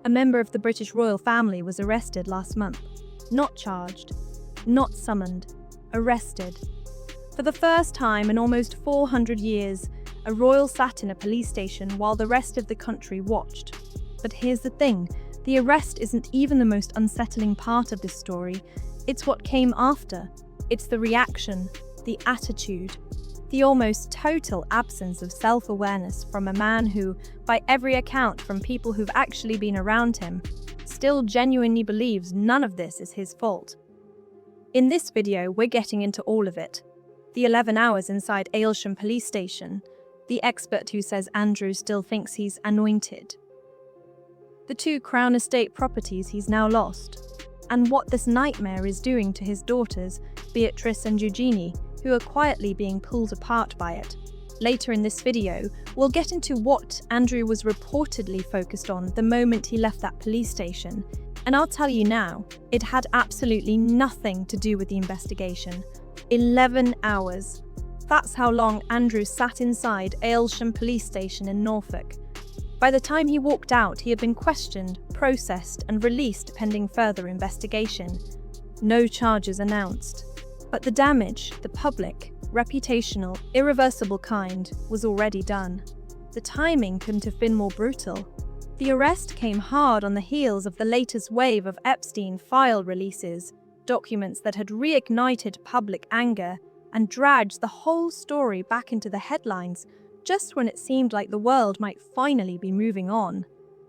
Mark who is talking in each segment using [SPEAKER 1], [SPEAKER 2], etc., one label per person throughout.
[SPEAKER 1] A member of the British royal family was arrested last month. Not charged, not summoned, arrested. For the first time in almost 400 years, a royal sat in a police station while the rest of the country watched. But here's the thing, the arrest isn't even the most unsettling part of this story. It's what came after. It's the reaction, the attitude, the almost total absence of self-awareness from a man who, by every account from people who've actually been around him, still genuinely believes none of this is his fault. In this video, we're getting into all of it. The 11 hours inside Aylsham Police Station, the expert who says Andrew still thinks he's anointed, the 2 Crown Estate properties he's now lost, and what this nightmare is doing to his daughters, Beatrice and Eugenie, who are quietly being pulled apart by it. Later in this video, we'll get into what Andrew was reportedly focused on the moment he left that police station. And I'll tell you now, it had absolutely nothing to do with the investigation. 11 hours. That's how long Andrew sat inside Aylsham Police Station in Norfolk. By the time he walked out, he had been questioned, processed, and released pending further investigation. No charges announced. But the damage, the public, reputational, irreversible kind, was already done. The timing couldn't have been more brutal. The arrest came hard on the heels of the latest wave of Epstein file releases, documents that had reignited public anger and dragged the whole story back into the headlines just when it seemed like the world might finally be moving on.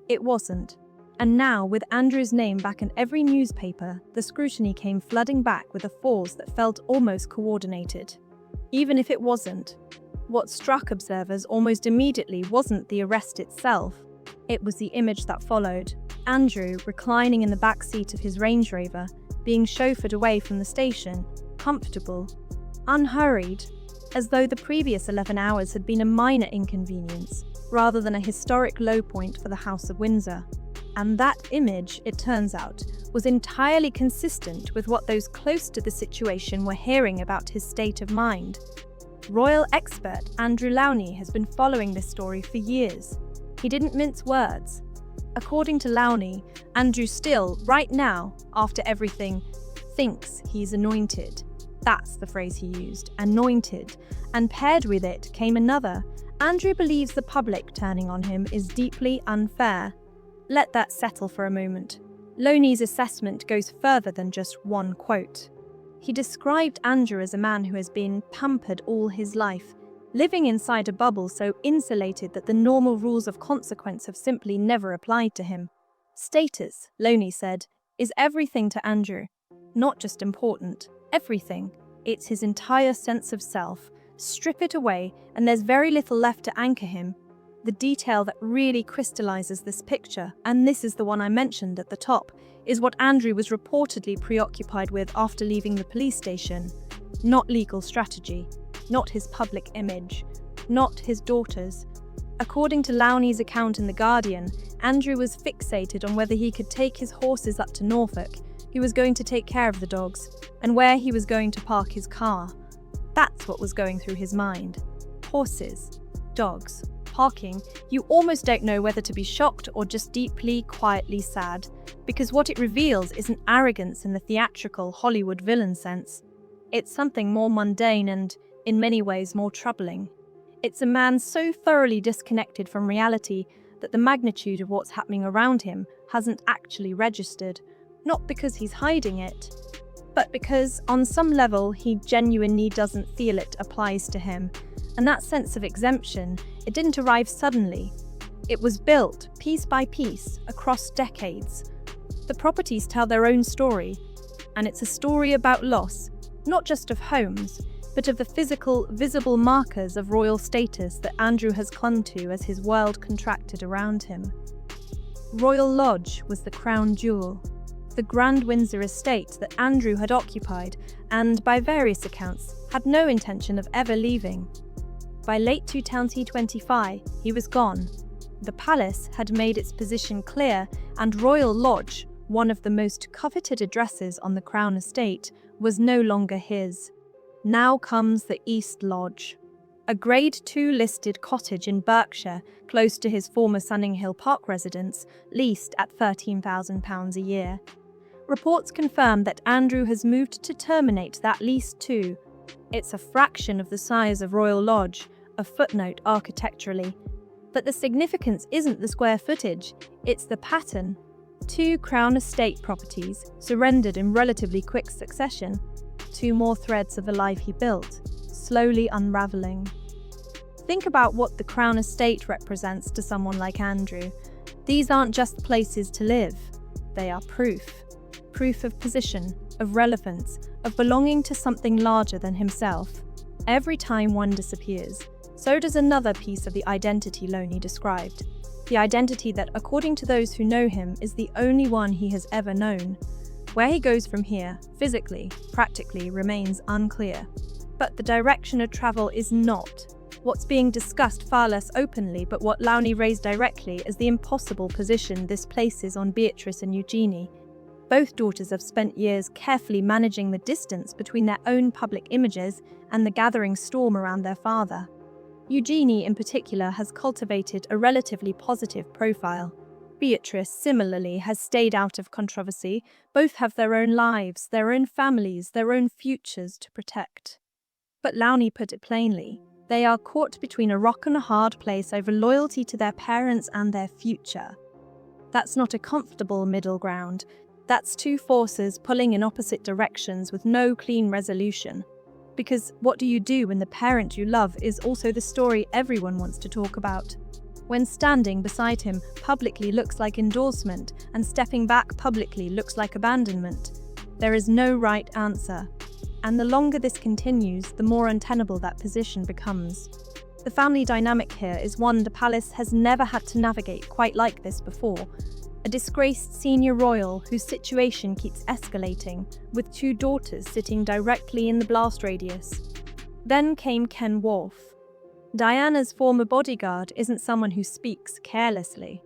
[SPEAKER 1] It wasn't. And now, with Andrew's name back in every newspaper, the scrutiny came flooding back with a force that felt almost coordinated. Even if it wasn't, what struck observers almost immediately wasn't the arrest itself. It was the image that followed. Andrew, reclining in the back seat of his Range Rover, being chauffeured away from the station, comfortable, unhurried, as though the previous 11 hours had been a minor inconvenience, rather than a historic low point for the House of Windsor. And that image, it turns out, was entirely consistent with what those close to the situation were hearing about his state of mind. Royal expert Andrew Lownie has been following this story for years. He didn't mince words. According to Lownie, Andrew still, right now, after everything, thinks he's anointed. That's the phrase he used, anointed. And paired with it came another. Andrew believes the public turning on him is deeply unfair. Let that settle for a moment. Lownie's assessment goes further than just one quote. He described Andrew as a man who has been pampered all his life, living inside a bubble so insulated that the normal rules of consequence have simply never applied to him. Status, Lownie said, is everything to Andrew. Not just important, everything. It's his entire sense of self. Strip it away, and there's very little left to anchor him. The detail that really crystallizes this picture, and this is the one I mentioned at the top, is what Andrew was reportedly preoccupied with after leaving the police station. Not legal strategy, not his public image, not his daughters. According to Lownie's account in The Guardian, Andrew was fixated on whether he could take his horses up to Norfolk, he was going to take care of the dogs, and where he was going to park his car. That's what was going through his mind. Horses, dogs, parking. You almost don't know whether to be shocked or just deeply, quietly sad, because what it reveals isn't arrogance in the theatrical Hollywood villain sense. It's something more mundane and, in many ways, more troubling. It's a man so thoroughly disconnected from reality that the magnitude of what's happening around him hasn't actually registered, not because he's hiding it, but because, on some level, he genuinely doesn't feel it applies to him. And that sense of exemption, it didn't arrive suddenly. It was built, piece by piece, across decades. The properties tell their own story, and it's a story about loss, not just of homes, but of the physical, visible markers of royal status that Andrew has clung to as his world contracted around him. Royal Lodge was the crown jewel, the Grand Windsor estate that Andrew had occupied and, by various accounts, had no intention of ever leaving. By late 2025, he was gone. The palace had made its position clear, and Royal Lodge, one of the most coveted addresses on the Crown estate, was no longer his. Now comes the East Lodge. a Grade 2 listed cottage in Berkshire, close to his former Sunning Hill Park residence, leased at £13,000 a year. Reports confirm that Andrew has moved to terminate that lease too. It's a fraction of the size of Royal Lodge, a footnote architecturally. But the significance isn't the square footage, it's the pattern. 2 Crown Estate properties, surrendered in relatively quick succession. 2 more threads of a life he built, slowly unravelling. Think about what the Crown Estate represents to someone like Andrew. These aren't just places to live, they are proof. Proof of position, of relevance, of belonging to something larger than himself. Every time one disappears, so does another piece of the identity Lownie described. The identity that, according to those who know him, is the only one he has ever known. Where he goes from here, physically, practically, remains unclear. But the direction of travel is not. What's being discussed far less openly, but what Lownie raised directly, is the impossible position this places on Beatrice and Eugenie. Both daughters have spent years carefully managing the distance between their own public images and the gathering storm around their father. Eugenie, in particular, has cultivated a relatively positive profile. Beatrice, similarly, has stayed out of controversy. Both have their own lives, their own families, their own futures to protect. But Lownie put it plainly. They are caught between a rock and a hard place over loyalty to their parents and their future. That's not a comfortable middle ground. That's 2 forces pulling in opposite directions with no clean resolution. Because what do you do when the parent you love is also the story everyone wants to talk about? When standing beside him publicly looks like endorsement and stepping back publicly looks like abandonment. There is no right answer. And the longer this continues, the more untenable that position becomes. The family dynamic here is one the palace has never had to navigate quite like this before. A disgraced senior royal whose situation keeps escalating, with 2 daughters sitting directly in the blast radius. Then came Ken Wharfe. Diana's former bodyguard isn't someone who speaks carelessly.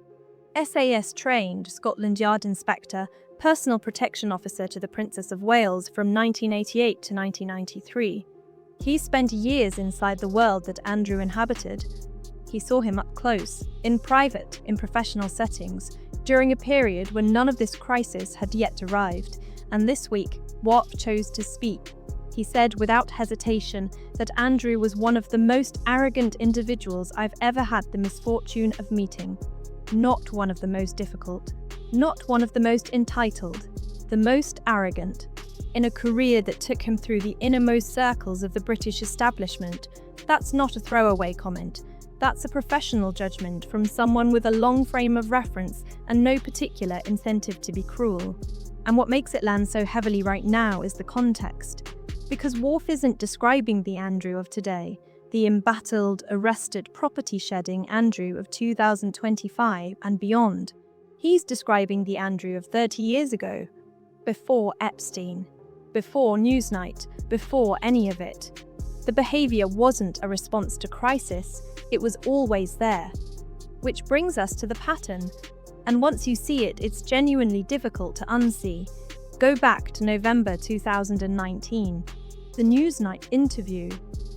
[SPEAKER 1] SAS-trained Scotland Yard inspector, personal protection officer to the Princess of Wales from 1988 to 1993. He spent years inside the world that Andrew inhabited. He saw him up close, in private, in professional settings, during a period when none of this crisis had yet arrived, and this week, Wharfe chose to speak. He said without hesitation that Andrew was one of the most arrogant individuals I've ever had the misfortune of meeting. Not one of the most difficult, not one of the most entitled, the most arrogant. In a career that took him through the innermost circles of the British establishment, that's not a throwaway comment. That's a professional judgment from someone with a long frame of reference and no particular incentive to be cruel. And what makes it land so heavily right now is the context. Because Wharfe isn't describing the Andrew of today, the embattled, arrested, property-shedding Andrew of 2025 and beyond. He's describing the Andrew of 30 years ago, before Epstein, before Newsnight, before any of it. The behaviour wasn't a response to crisis, it was always there. Which brings us to the pattern. And once you see it, it's genuinely difficult to unsee. Go back to November 2019. The Newsnight interview.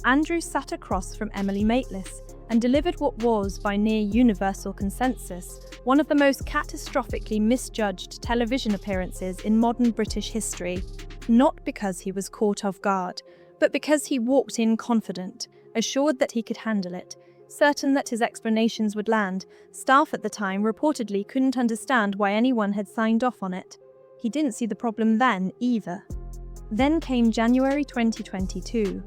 [SPEAKER 1] Andrew sat across from Emily Maitlis and delivered what was, by near universal consensus, one of the most catastrophically misjudged television appearances in modern British history. Not because he was caught off guard, but because he walked in confident, assured that he could handle it, certain that his explanations would land. Staff at the time reportedly couldn't understand why anyone had signed off on it. He didn't see the problem then, either. Then came January 2022.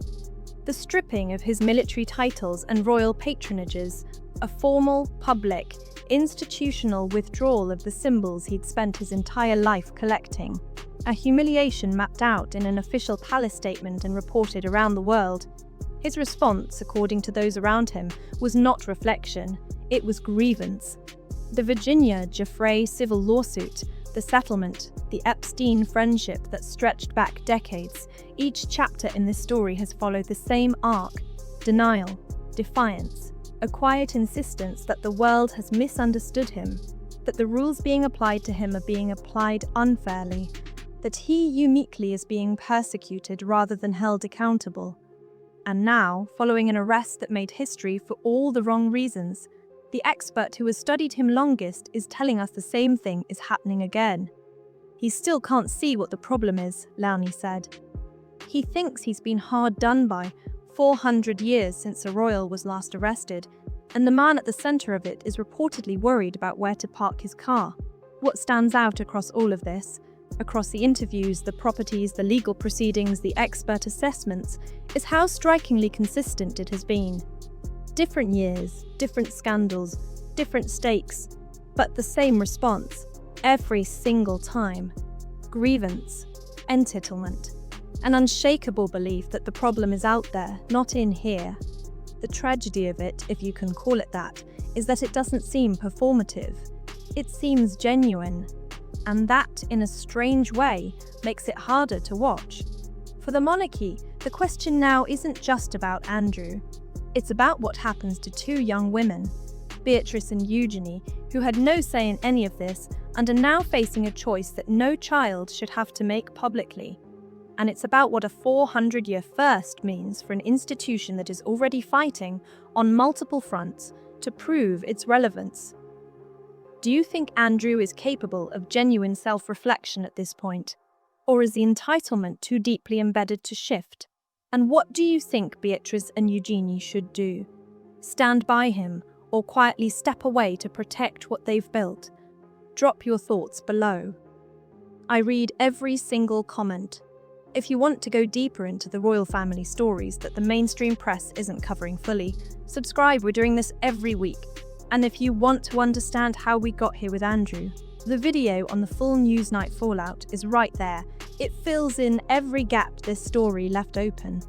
[SPEAKER 1] The stripping of his military titles and royal patronages, a formal, public, institutional withdrawal of the symbols he'd spent his entire life collecting. A humiliation mapped out in an official palace statement and reported around the world. His response, according to those around him, was not reflection, it was grievance. The Virginia Jeffrey civil lawsuit, the settlement, the Epstein friendship that stretched back decades, each chapter in this story has followed the same arc: denial, defiance, a quiet insistence that the world has misunderstood him, that the rules being applied to him are being applied unfairly, that he uniquely is being persecuted rather than held accountable. And now, following an arrest that made history for all the wrong reasons, the expert who has studied him longest is telling us the same thing is happening again. He still can't see what the problem is, Lownie said. He thinks he's been hard done by, 400 years since a royal was last arrested, and the man at the centre of it is reportedly worried about where to park his car. What stands out across all of this, across the interviews, the properties, the legal proceedings, the expert assessments, is how strikingly consistent it has been. Different years, different scandals, different stakes, but the same response, every single time. Grievance, entitlement, an unshakable belief that the problem is out there, not in here. The tragedy of it, if you can call it that, is that it doesn't seem performative. It seems genuine. And that, in a strange way, makes it harder to watch. For the monarchy, the question now isn't just about Andrew. It's about what happens to two young women, Beatrice and Eugenie, who had no say in any of this and are now facing a choice that no child should have to make publicly. And it's about what a 400-year first means for an institution that is already fighting on multiple fronts to prove its relevance. Do you think Andrew is capable of genuine self-reflection at this point? Or is the entitlement too deeply embedded to shift? And what do you think Beatrice and Eugenie should do? Stand by him or quietly step away to protect what they've built? Drop your thoughts below. I read every single comment. If you want to go deeper into the royal family stories that the mainstream press isn't covering fully, subscribe, we're doing this every week. And if you want to understand how we got here with Andrew, the video on the full Newsnight fallout is right there. It fills in every gap this story left open.